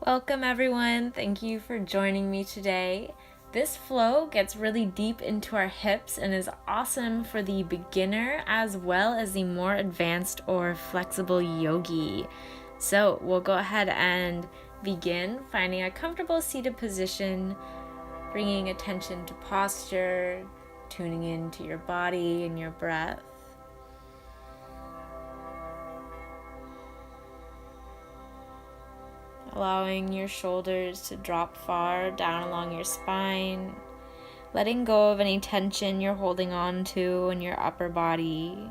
Welcome everyone. Thank you for joining me today. This flow gets really deep into our hips and is awesome for the beginner as well as the more advanced or flexible yogi. So we'll go ahead and begin finding a comfortable seated position, bringing attention to posture, tuning into your body and your breath. Allowing your shoulders to drop far down along your spine, letting go of any tension you're holding on to in your upper body.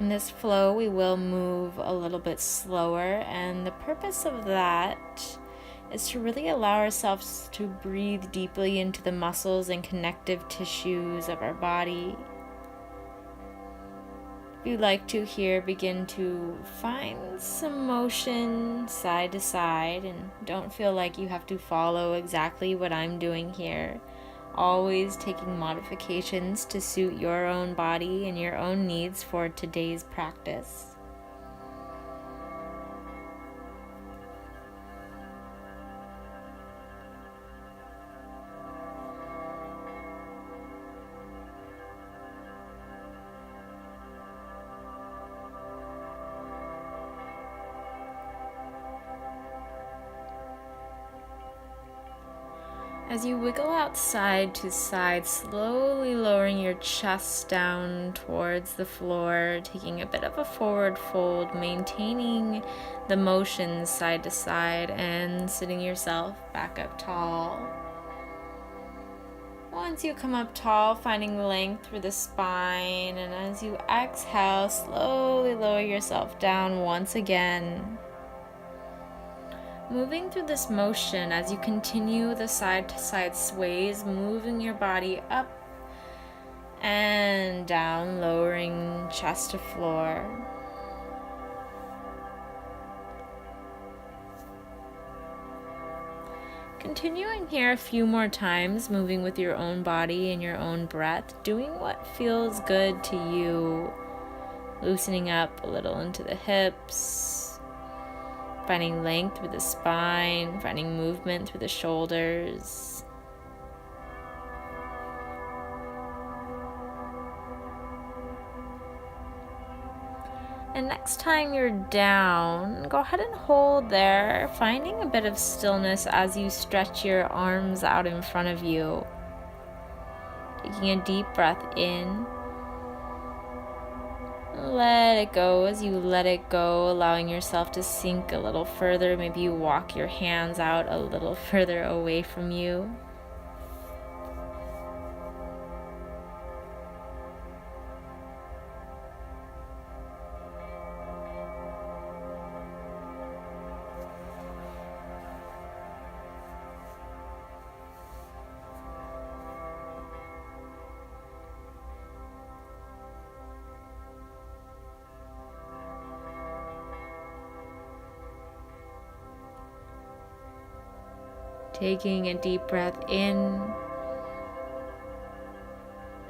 In this flow, we will move a little bit slower, and the purpose of that is to really allow ourselves to breathe deeply into the muscles and connective tissues of our body. If you'd like to here, begin to find some motion side to side, and don't feel like you have to follow exactly what I'm doing here. Always taking modifications to suit your own body and your own needs for today's practice. As you wiggle out side to side, slowly lowering your chest down towards the floor, taking a bit of a forward fold, maintaining the motion side to side, and sitting yourself back up tall. Once you come up tall, finding length through the spine, and as you exhale, slowly lower yourself down once again. Moving through this motion as you continue the side-to-side sways, moving your body up and down, lowering chest to floor. Continuing here a few more times, moving with your own body and your own breath, doing what feels good to you, loosening up a little into the hips, finding length through the spine, finding movement through the shoulders. And next time you're down, go ahead and hold there, finding a bit of stillness as you stretch your arms out in front of you. Taking a deep breath in. Let it go. As you let it go, allowing yourself to sink a little further. Maybe you walk your hands out a little further away from you. Taking a deep breath in.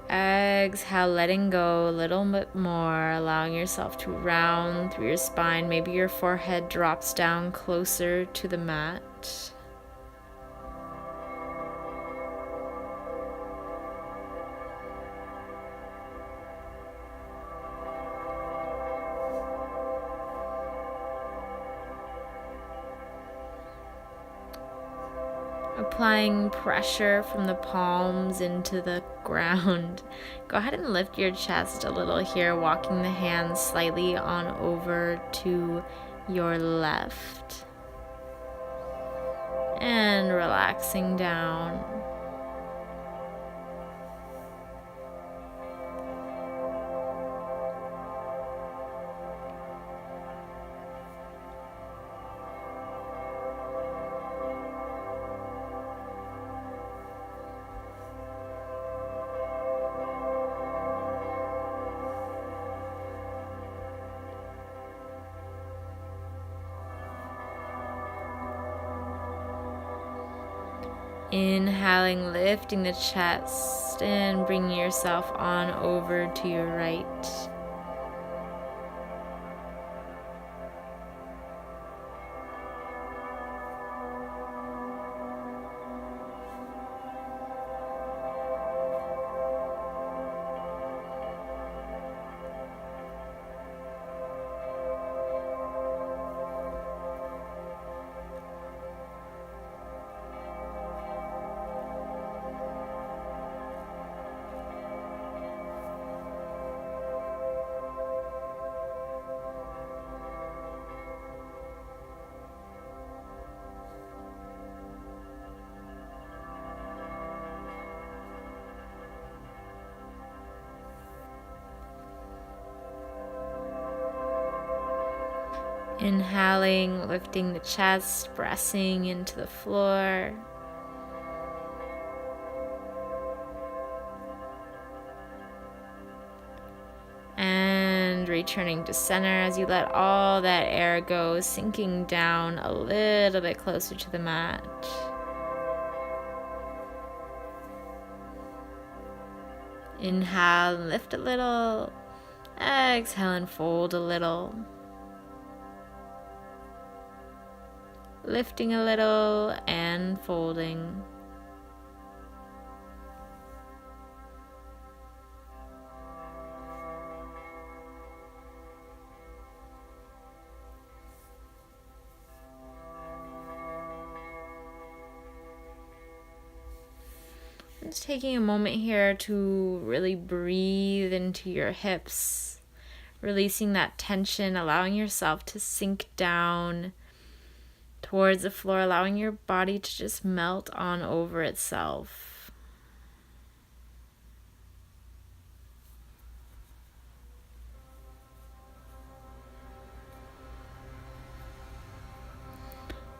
Exhale, letting go a little bit more, allowing yourself to round through your spine. Maybe your forehead drops down closer to the mat. Applying pressure from the palms into the ground. Go ahead and lift your chest a little here, walking the hands slightly on over to your left. And relaxing down. Inhaling, lifting the chest and bringing yourself on over to your right. Inhaling, lifting the chest, pressing into the floor. And returning to center as you let all that air go, sinking down a little bit closer to the mat. Inhale and lift a little. Exhale and fold a little. Lifting a little and folding. Just taking a moment here to really breathe into your hips, releasing that tension, allowing yourself to sink down towards the floor, allowing your body to just melt on over itself.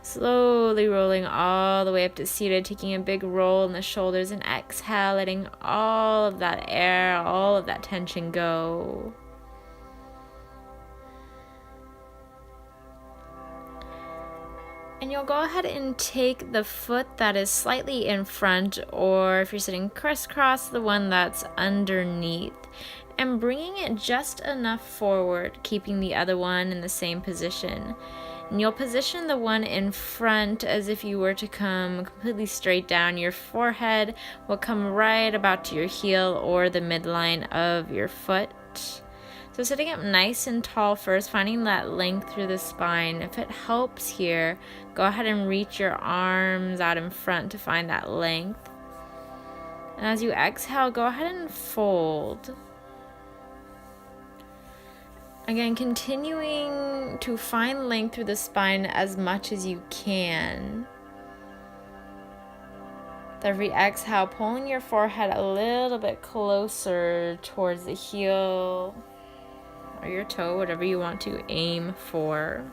Slowly rolling all the way up to seated, taking a big roll in the shoulders, and exhale, letting all of that air, all of that tension go. And you'll go ahead and take the foot that is slightly in front, or if you're sitting crisscross, the one that's underneath, and bringing it just enough forward, keeping the other one in the same position. And you'll position the one in front as if you were to come completely straight down. Your forehead will come right about to your heel or the midline of your foot. So sitting up nice and tall first, finding that length through the spine. If it helps here, go ahead and reach your arms out in front to find that length. And as you exhale, go ahead and fold. Again, continuing to find length through the spine as much as you can. With every exhale, pulling your forehead a little bit closer towards the heel or your toe, whatever you want to aim for.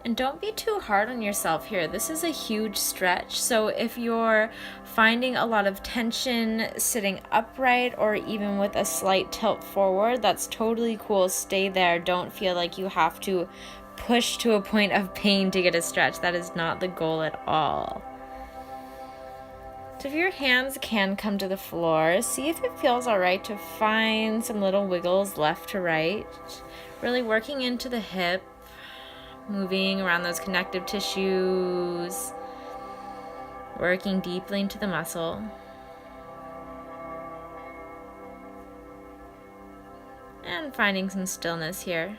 And don't be too hard on yourself here. This is a huge stretch. So if you're finding a lot of tension sitting upright or even with a slight tilt forward, that's totally cool. Stay there. Don't feel like you have to push to a point of pain to get a stretch. That is not the goal at all. So if your hands can come to the floor, see if it feels all right to find some little wiggles left to right. Really working into the hip, moving around those connective tissues, working deeply into the muscle. And finding some stillness here.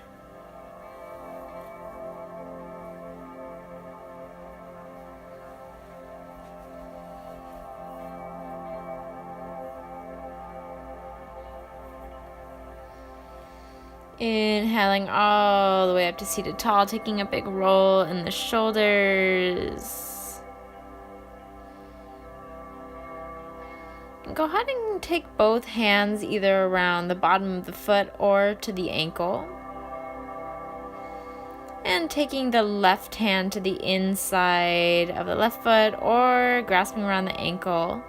Inhaling all the way up to seated tall, taking a big roll in the shoulders. And go ahead and take both hands either around the bottom of the foot or to the ankle. And taking the left hand to the inside of the left foot or grasping around the ankle.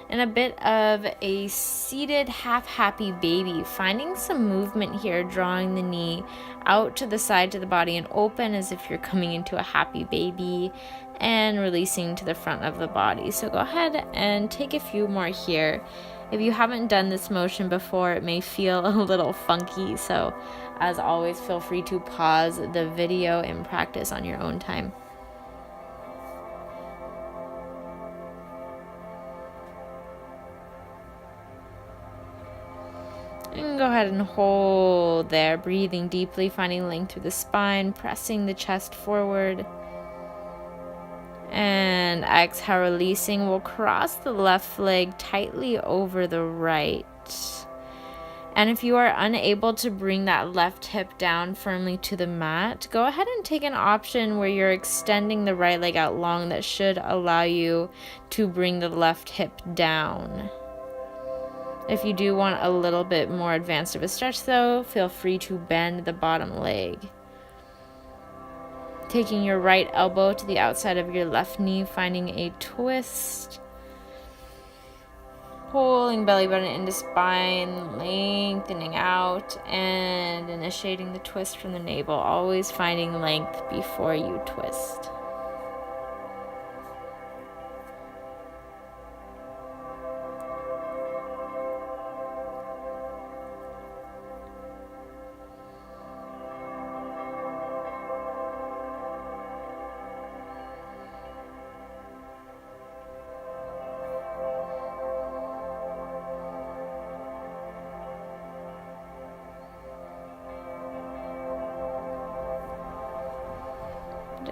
in a bit of a seated half happy baby, finding some movement here, drawing the knee out to the side to the body and open as if you're coming into a happy baby, and releasing to the front of the body. So go ahead and take a few more here. If you haven't done this motion before, it may feel a little funky, so as always, feel free to pause the video and practice on your own time. And go ahead and hold there, breathing deeply, finding length through the spine, pressing the chest forward. And exhale, releasing. We'll cross the left leg tightly over the right. And if you are unable to bring that left hip down firmly to the mat, go ahead and take an option where you're extending the right leg out long. That should allow you to bring the left hip down. If you do want a little bit more advanced of a stretch though, feel free to bend the bottom leg. Taking your right elbow to the outside of your left knee, finding a twist. Pulling belly button into spine, lengthening out, and initiating the twist from the navel, always finding length before you twist.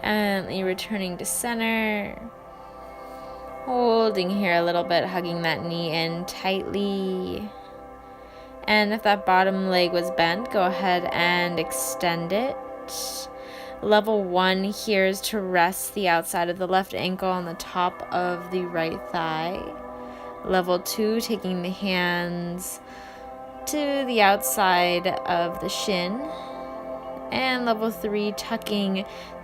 Gently returning to center, holding here a little bit, hugging that knee in tightly. And if that bottom leg was bent, go ahead and extend it. Level 1 here is to rest the outside of the left ankle on the top of the right thigh. Level 2, taking the hands to the outside of the shin. And level 3, tucking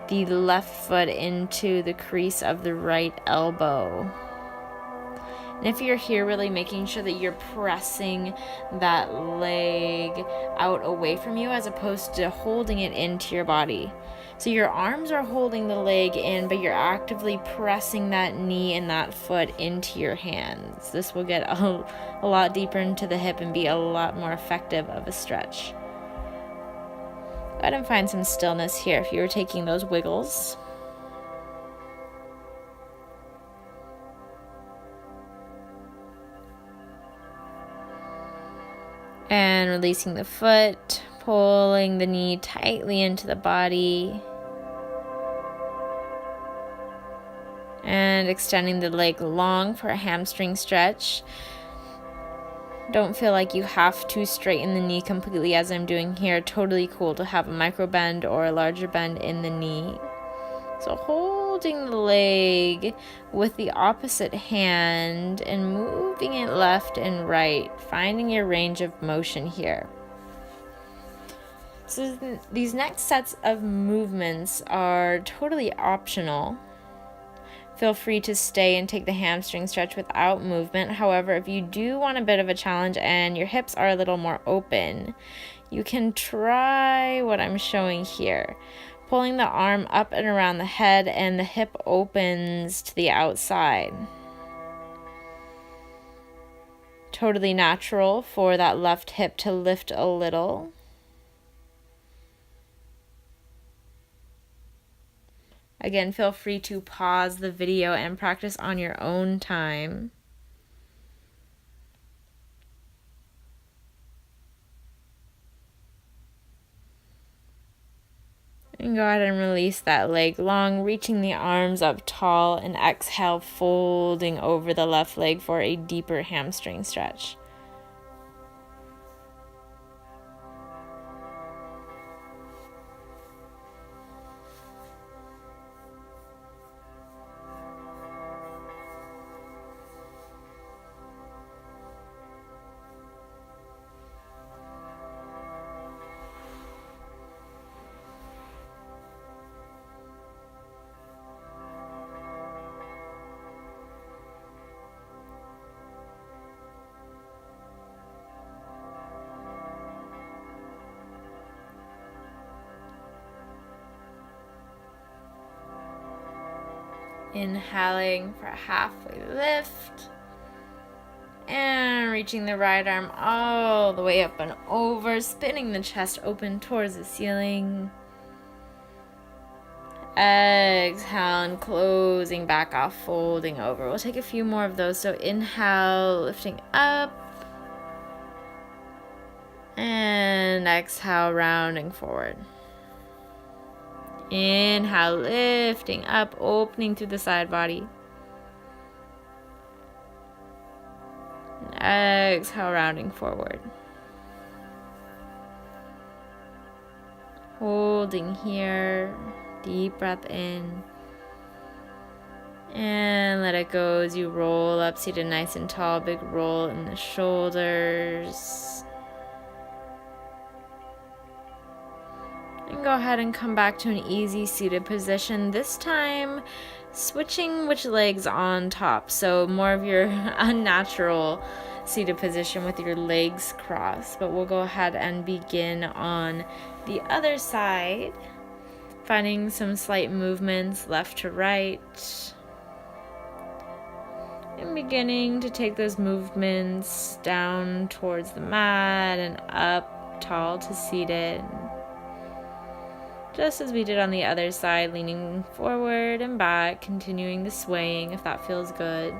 the left foot into the crease of the right elbow. And if you're here, really making sure that you're pressing that leg out away from you as opposed to holding it into your body. So your arms are holding the leg in, but you're actively pressing that knee and that foot into your hands. This will get a lot deeper into the hip and be a lot more effective of a stretch. Go ahead and find some stillness here if you were taking those wiggles. And releasing the foot, pulling the knee tightly into the body. And extending the leg long for a hamstring stretch. Don't feel like you have to straighten the knee completely as I'm doing here. Totally cool to have a micro bend or a larger bend in the knee. So holding the leg with the opposite hand and moving it left and right, finding your range of motion here. So these next sets of movements are totally optional. Feel free to stay and take the hamstring stretch without movement. However, if you do want a bit of a challenge and your hips are a little more open, you can try what I'm showing here. Pulling the arm up and around the head and the hip opens to the outside. Totally natural for that left hip to lift a little. Again, feel free to pause the video and practice on your own time. And go ahead and release that leg long, reaching the arms up tall, and exhale, folding over the left leg for a deeper hamstring stretch. Inhaling for a halfway lift. And reaching the right arm all the way up and over, spinning the chest open towards the ceiling. Exhale and closing back off, folding over. We'll take a few more of those. So inhale, lifting up. And exhale, rounding forward. Inhale, lifting up, opening through the side body. Exhale, rounding forward. Holding here. Deep breath in. And let it go as you roll up, seated nice and tall. Big roll in the shoulders. And go ahead and come back to an easy seated position. This time, switching which legs on top. So more of your unnatural seated position with your legs crossed. But we'll go ahead and begin on the other side. Finding some slight movements left to right. And beginning to take those movements down towards the mat and up tall to seated. Just as we did on the other side, leaning forward and back, continuing the swaying if that feels good.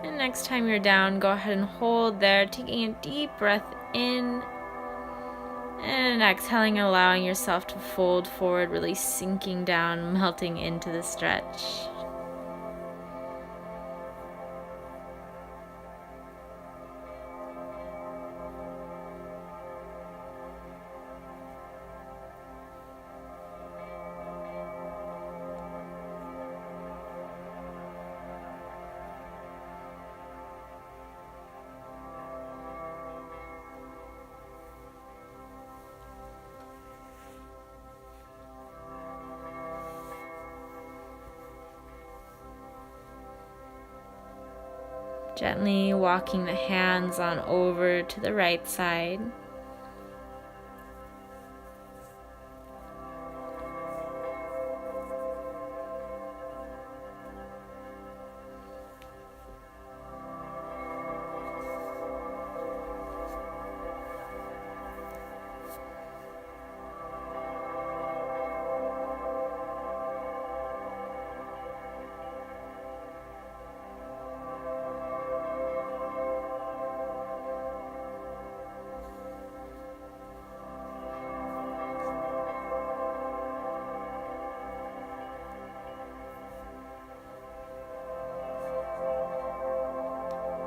And next time you're down, go ahead and hold there, taking a deep breath in and exhaling, allowing yourself to fold forward, really sinking down, melting into the stretch. Gently walking the hands on over to the right side.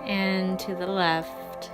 And to the left.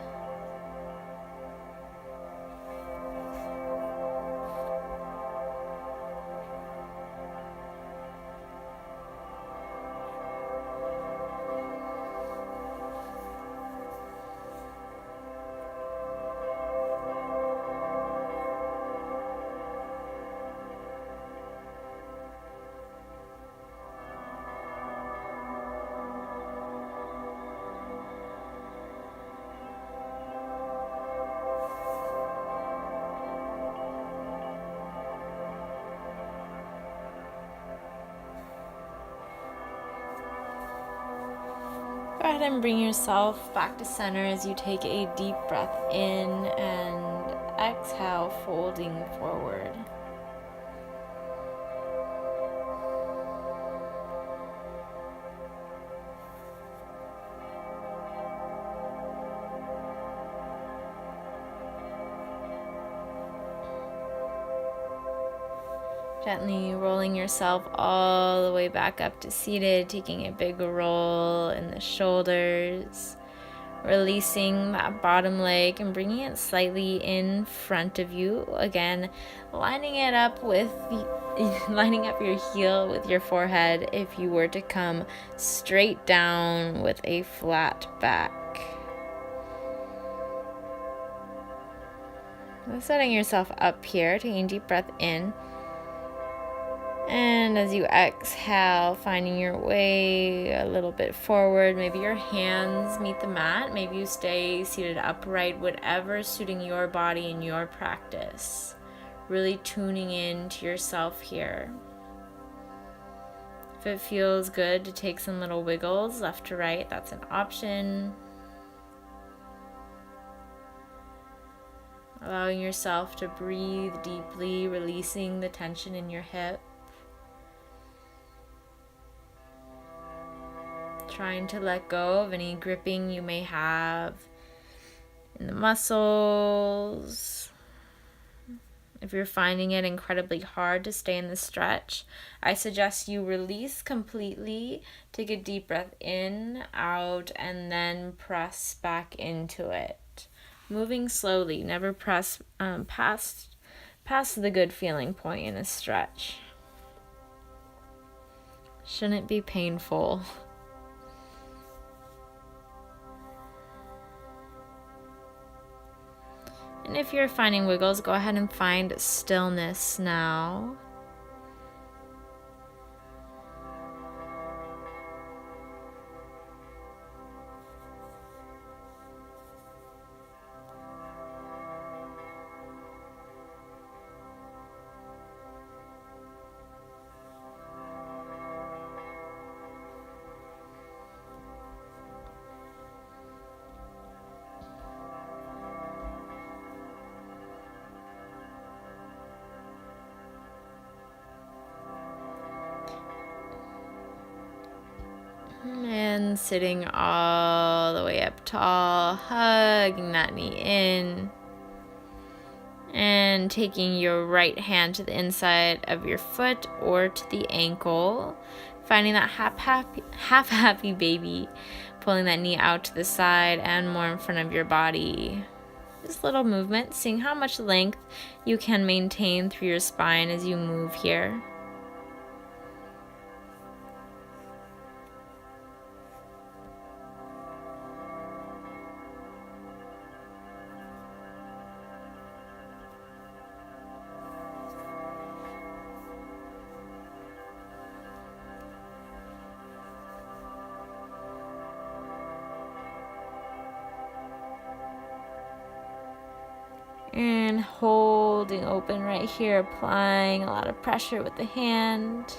Go ahead and bring yourself back to center as you take a deep breath in and exhale, folding forward. Gently rolling yourself all the way back up to seated, taking a big roll in the shoulders, Releasing that bottom leg and bringing it slightly in front of you. Again, lining up your heel with your forehead if you were to come straight down with a flat back. Setting yourself up here, taking a deep breath in. And as you exhale, finding your way a little bit forward. Maybe your hands meet the mat. Maybe you stay seated upright, whatever's suiting your body and your practice. Really tuning in to yourself here. If it feels good to take some little wiggles left to right, that's an option. Allowing yourself to breathe deeply, releasing the tension in your hip. Trying to let go of any gripping you may have in the muscles. If you're finding it incredibly hard to stay in the stretch, I suggest you release completely, take a deep breath in, out, and then press back into it. Moving slowly, never press past the good feeling point in a stretch. Shouldn't be painful. And if you're finding wiggles, go ahead and find stillness now. And sitting all the way up tall, hugging that knee in. And taking your right hand to the inside of your foot or to the ankle. Finding that half happy baby. Pulling that knee out to the side and more in front of your body. Just little movement, seeing how much length you can maintain through your spine as you move here. And holding open right here, applying a lot of pressure with the hand.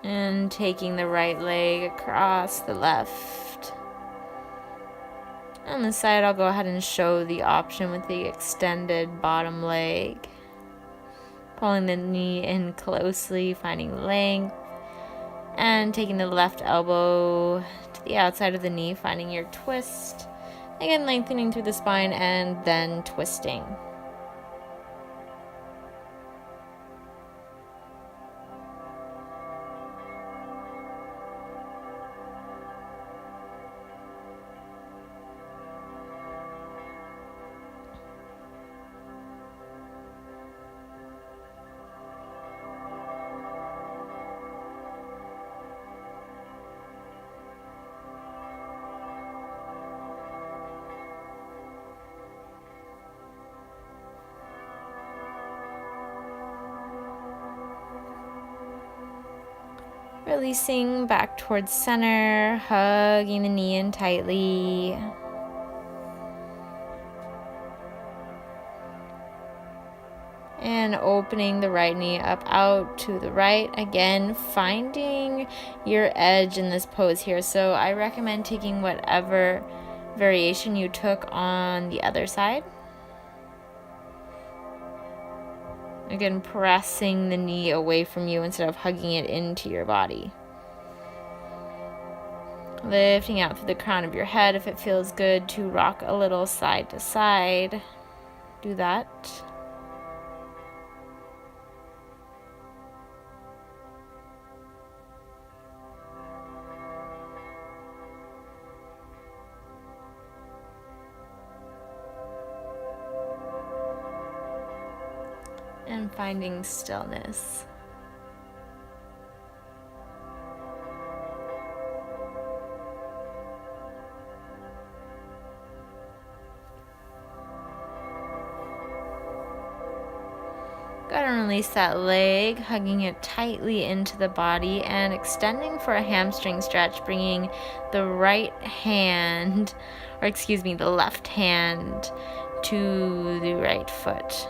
And taking the right leg across the left. On the side, I'll go ahead and show the option with the extended bottom leg. Pulling the knee in closely, finding length. And taking the left elbow to the outside of the knee, finding your twist. Again, lengthening through the spine and then twisting. Releasing back towards center, hugging the knee in tightly. And opening the right knee up out to the right. Again, finding your edge in this pose here. So I recommend taking whatever variation you took on the other side. Again, pressing the knee away from you instead of hugging it into your body. Lifting out through the crown of your head. If it feels good to rock a little side to side, do that. and finding stillness. Go ahead and release that leg, hugging it tightly into the body and extending for a hamstring stretch, bringing the the left hand to the right foot.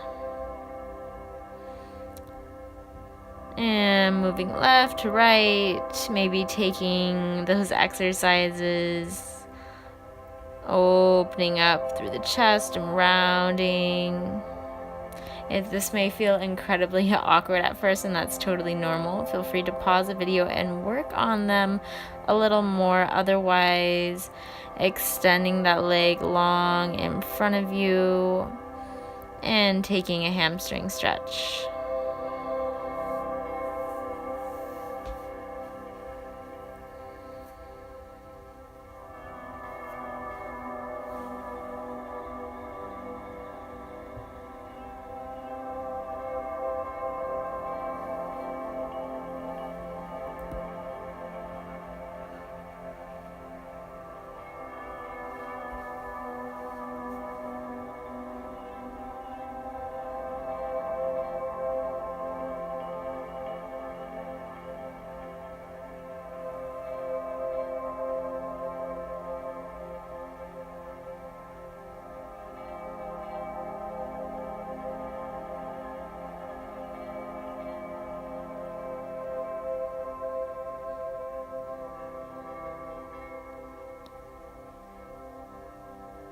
And moving left to right, maybe taking those exercises, opening up through the chest and rounding. If this may feel incredibly awkward at first, and that's totally normal, feel free to pause the video and work on them a little more. Otherwise, extending that leg long in front of you and taking a hamstring stretch.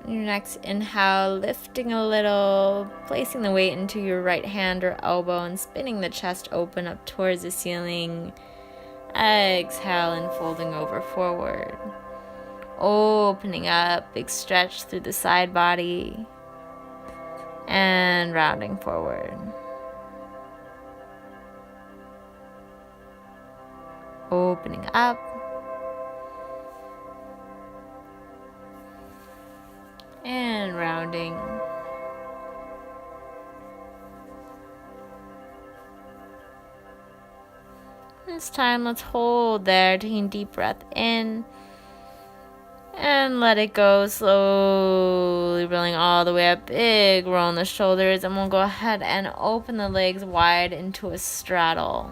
Your next inhale, lifting a little, placing the weight into your right hand or elbow and spinning the chest open up towards the ceiling. Exhale and folding over forward. Opening up, big stretch through the side body and rounding forward. Opening up. And rounding. This time, let's hold there, taking a deep breath in and let it go, slowly rolling all the way up, big roll in the shoulders, and we'll go ahead and open the legs wide into a straddle.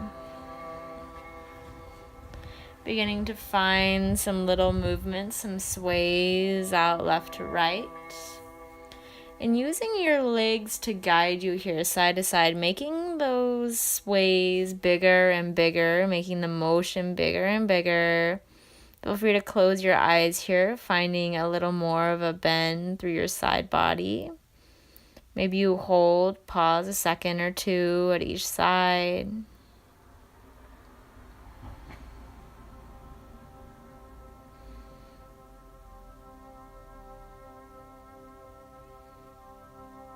Beginning to find some little movements, some sways out left to right. And using your legs to guide you here side to side, making those sways bigger and bigger, making the motion bigger and bigger. Feel free to close your eyes here, finding a little more of a bend through your side body. Maybe you hold, pause a second or two at each side.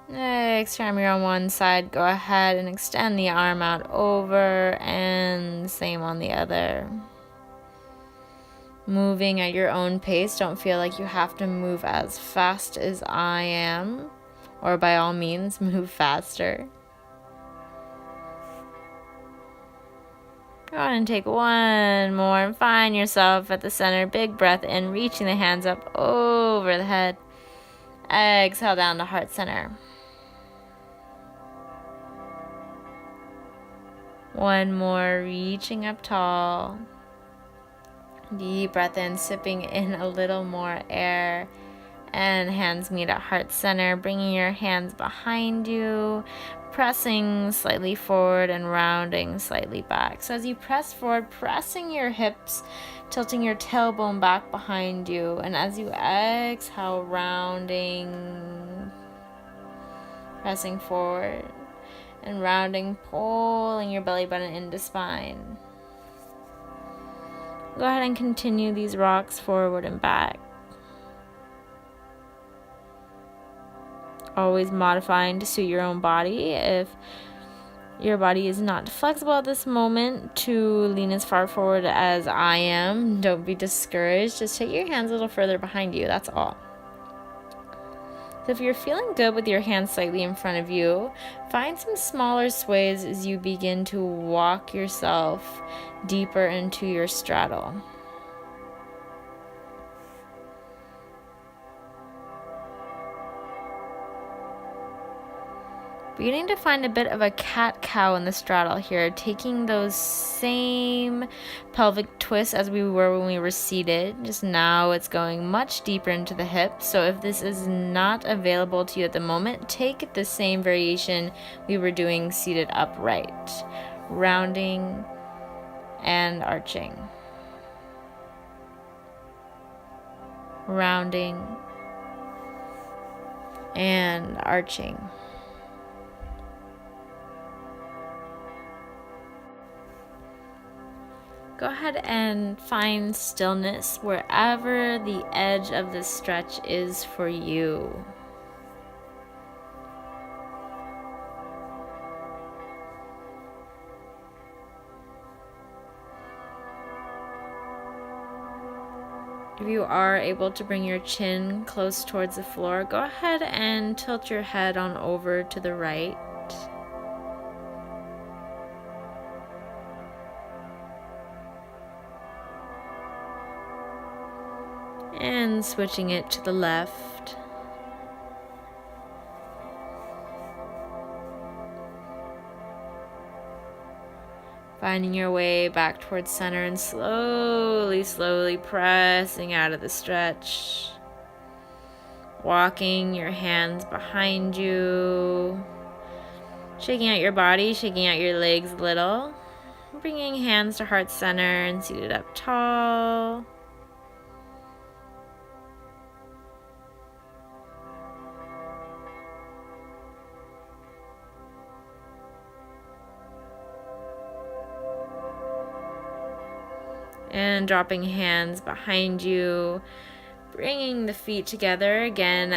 Next time you're on one side, go ahead and extend the arm out over, and same on the other. Moving at your own pace. Don't feel like you have to move as fast as I am, or by all means, move faster. Go on and take one more and find yourself at the center. Big breath in, reaching the hands up over the head. Exhale down to heart center. One more, reaching up tall. Deep breath in, sipping in a little more air. And hands meet at heart center, bringing your hands behind you, pressing slightly forward and rounding slightly back. So as you press forward, pressing your hips, tilting your tailbone back behind you. And as you exhale, rounding, pressing forward. And rounding, pulling your belly button into spine. Go ahead and continue these rocks forward and back. Always modifying to suit your own body. If your body is not flexible at this moment to lean as far forward as I am, don't be discouraged. Just take your hands a little further behind you, that's all. So if you're feeling good with your hands slightly in front of you, find some smaller sways as you begin to walk yourself deeper into your straddle. Beginning to find a bit of a cat-cow in the straddle here, taking those same pelvic twists as we were when we were seated, just now it's going much deeper into the hips. So if this is not available to you at the moment, take the same variation we were doing seated upright, rounding and arching, rounding and arching. Go ahead and find stillness wherever the edge of this stretch is for you. If you are able to bring your chin close towards the floor, go ahead and tilt your head on over to the right. And switching it to the left. Finding your way back towards center and slowly pressing out of the stretch. Walking your hands behind you. Shaking out your body, shaking out your legs a little. Bringing hands to heart center and seated up tall. And dropping hands behind you, bringing the feet together again,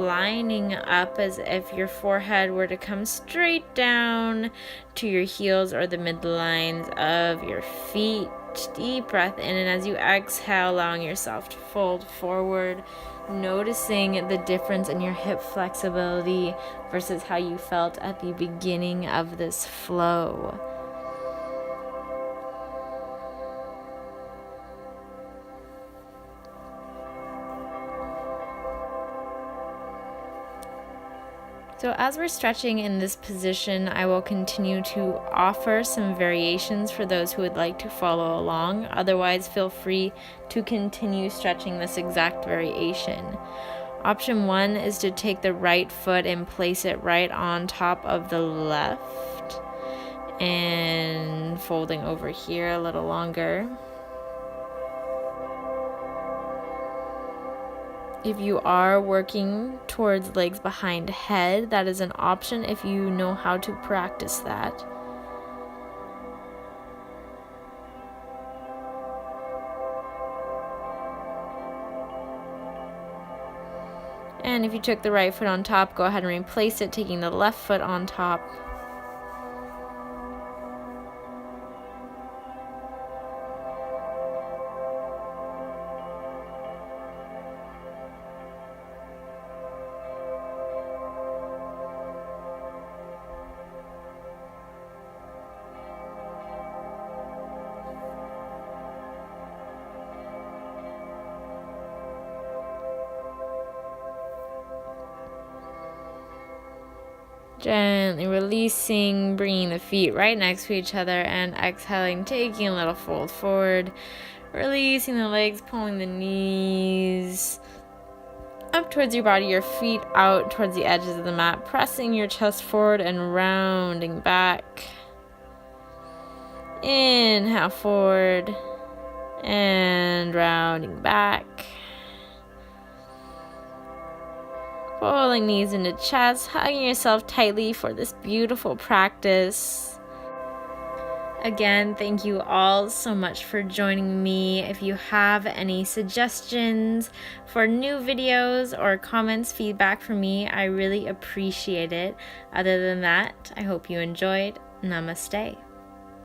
lining up as if your forehead were to come straight down to your heels or the midlines of your feet. Deep breath in, and as you exhale, allowing yourself to fold forward, noticing the difference in your hip flexibility versus how you felt at the beginning of this flow. So as we're stretching in this position, I will continue to offer some variations for those who would like to follow along. Otherwise, feel free to continue stretching this exact variation. Option 1 is to take the right foot and place it right on top of the left and folding over here a little longer. If you are working towards legs behind head, that is an option if you know how to practice that. And if you took the right foot on top, go ahead and replace it, taking the left foot on top. Gently releasing, bringing the feet right next to each other and exhaling, taking a little fold forward, releasing the legs, pulling the knees up towards your body, your feet out towards the edges of the mat, pressing your chest forward and rounding back. Inhale forward and rounding back. Pulling knees into chest, hugging yourself tightly for this beautiful practice. Again, thank you all so much for joining me. If you have any suggestions for new videos or comments, feedback from me, I really appreciate it. Other than that, I hope you enjoyed. Namaste.